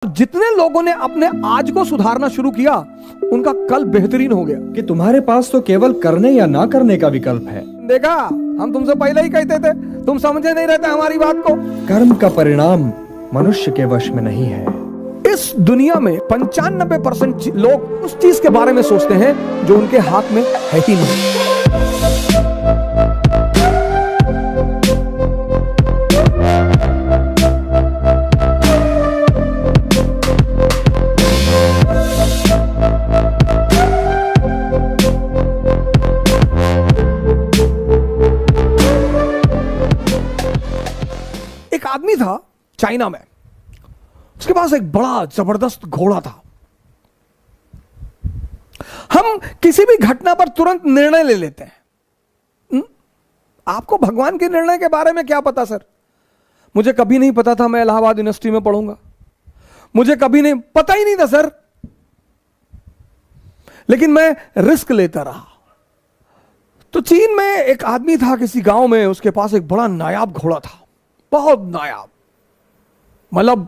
जितने लोगों ने अपने आज को सुधारना शुरू किया उनका कल बेहतरीन हो गया। कि तुम्हारे पास तो केवल करने या ना करने का विकल्प है। देखा, हम तुमसे पहले ही कहते थे, तुम समझे नहीं रहते हमारी बात को। कर्म का परिणाम मनुष्य के वश में नहीं है। इस दुनिया में 95% लोग उस चीज के बारे में सोचते हैं जो उनके हाथ में है ही नहीं। एक आदमी था चाइना में, उसके पास एक बड़ा जबरदस्त घोड़ा था। हम किसी भी घटना पर तुरंत निर्णय ले लेते हैं। आपको भगवान के निर्णय के बारे में क्या पता सर? मुझे कभी नहीं पता था मैं इलाहाबाद यूनिवर्सिटी में पढ़ूंगा, मुझे कभी नहीं पता ही नहीं था सर, लेकिन मैं रिस्क लेता रहा। तो चीन में एक आदमी था किसी गांव में, उसके पास एक बड़ा नायाब घोड़ा था, बहुत नायाब, मतलब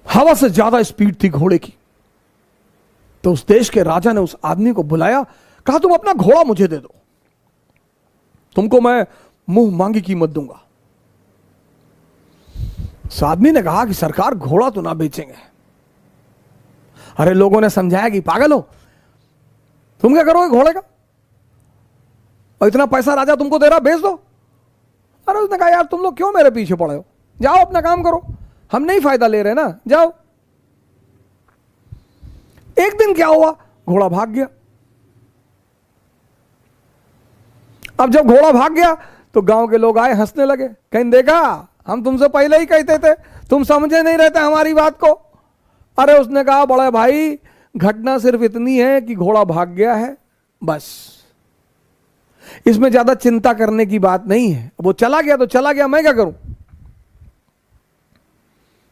हवा से ज्यादा स्पीड थी घोड़े की। तो उस देश के राजा ने उस आदमी को बुलाया, कहा तुम अपना घोड़ा मुझे दे दो, तुमको मैं मुंह मांगी कीमत दूंगा। उस आदमी ने कहा कि सरकार घोड़ा तो ना बेचेंगे। अरे लोगों ने समझाया कि पागल हो, तुम क्या करोगे घोड़े का, और इतना पैसा राजा तुमको दे रहा, बेच दो। अरे उसने कहा यार तुम लोग क्यों मेरे पीछे पड़े हो, जाओ अपना काम करो, हम नहीं फायदा ले रहे ना, जाओ। एक दिन क्या हुआ, घोड़ा भाग गया। अब जब घोड़ा भाग गया तो गांव के लोग आए, हंसने लगे, कहीं देखा हम तुमसे पहले ही कहते थे, तुम समझे नहीं रहते हमारी बात को। अरे उसने कहा बड़े भाई, घटना सिर्फ इतनी है कि घोड़ा भाग गया है, बस, इसमें ज्यादा चिंता करने की बात नहीं है। वो चला गया तो चला गया, मैं क्या करूं।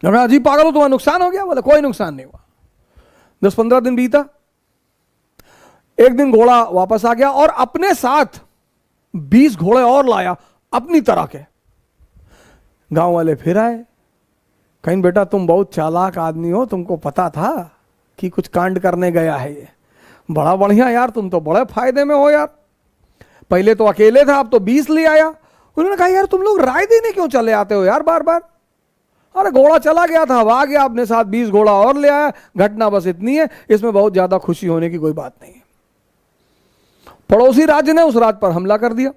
अजी पागल हो, तुम्हारा नुकसान हो गया? बोले कोई नुकसान नहीं हुआ। 10-15 दिन बीता, एक दिन घोड़ा वापस आ गया और अपने साथ 20 घोड़े और लाया अपनी तरह के। गांव वाले फिर आए, कहीं बेटा तुम बहुत चालाक आदमी हो, तुमको पता था कि कुछ कांड करने गया है ये, बड़ा बढ़िया यार, तुम तो बड़े फायदे में हो यार, पहले तो अकेले था अब तो 20 ले आया। उन्होंने कहा यार तुम लोग राय देने क्यों चले आते हो यार बार बार। अरे घोड़ा चला गया था, अब आ गया, अपने साथ 20 घोड़ा और ले आया, घटना बस इतनी है, इसमें बहुत ज्यादा खुशी होने की कोई बात नहीं है। पड़ोसी राज्य ने उस राज्य पर हमला कर दिया।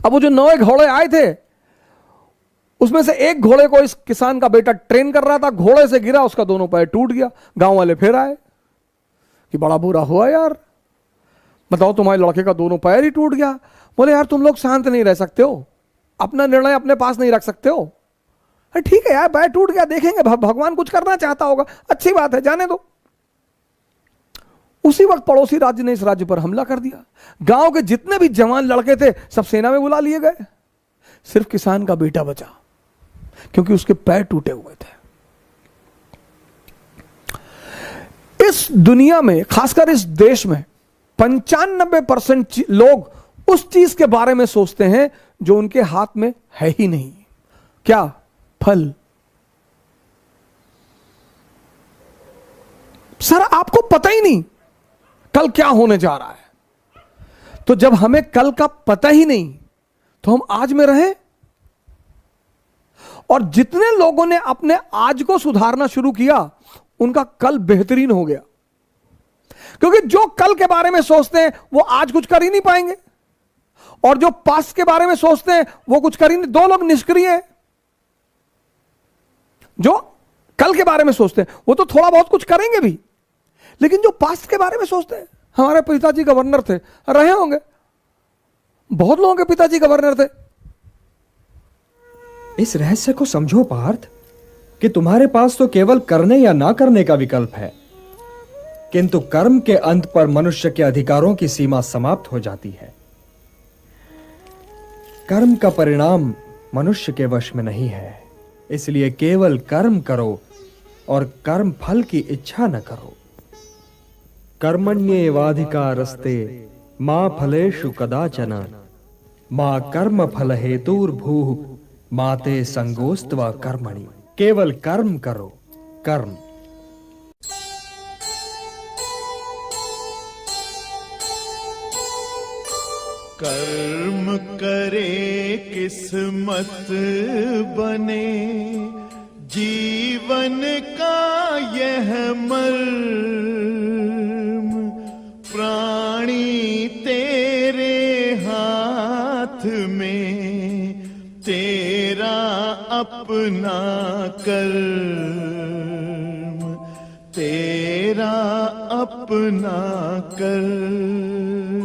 अब वो जो 9 घोड़े आए थे, उसमें से एक घोड़े को इस किसान का बेटा ट्रेन कर रहा था, घोड़े से गिरा, उसका दोनों पैर टूट गया। गांव वाले फिर आए कि बड़ा बुरा हुआ यार, बताओ तुम्हारे लड़के का दोनों पैर ही टूट गया। बोले यार तुम लोग शांत नहीं रह सकते हो, अपना निर्णय अपने पास नहीं रख सकते हो। अरे ठीक है यार, पैर टूट गया, देखेंगे भगवान कुछ करना चाहता होगा, अच्छी बात है, जाने दो। उसी वक्त पड़ोसी राज्य ने इस राज्य पर हमला कर दिया। गांव के जितने भी जवान लड़के थे सब सेना में बुला लिए गए, सिर्फ किसान का बेटा बचा, क्योंकि उसके पैर टूटे हुए थे। इस दुनिया में, खासकर इस देश में, 95% लोग उस चीज के बारे में सोचते हैं जो उनके हाथ में है ही नहीं। क्या? फल। सर आपको पता ही नहीं कल क्या होने जा रहा है, तो जब हमें कल का पता ही नहीं तो हम आज में रहें। और जितने लोगों ने अपने आज को सुधारना शुरू किया उनका कल बेहतरीन हो गया, क्योंकि जो कल के बारे में सोचते हैं वो आज कुछ कर ही नहीं पाएंगे, और जो पास्ट के बारे में सोचते हैं वो कुछ कर ही नहीं। 2 लोग निष्क्रिय हैं। जो कल के बारे में सोचते हैं वो तो थोड़ा बहुत कुछ करेंगे भी, लेकिन जो पास्ट के बारे में सोचते हैं, हमारे पिताजी गवर्नर थे, रहे होंगे, बहुत लोगों के पिताजी गवर्नर थे। इस रहस्य को समझो पार्थ, कि तुम्हारे पास तो केवल करने या ना करने का विकल्प है, किंतु कर्म के अंत पर मनुष्य के अधिकारों की सीमा समाप्त हो जाती है। कर्म का परिणाम मनुष्य के वश में नहीं है, इसलिए केवल कर्म करो और कर्म फल की इच्छा न करो। कर्मण्येवाधिकारस्ते मा फलेषु कदाचन मां कर्म फल हेतुर्भूः माते संगोस्त्वा कर्मणि। केवल कर्म करो, कर्म। कर्म करे किस्मत बने, जीवन का यह मर्म। प्राणी तेरे हाथ में, तेरा अपना कर्म, तेरा अपना कर्म।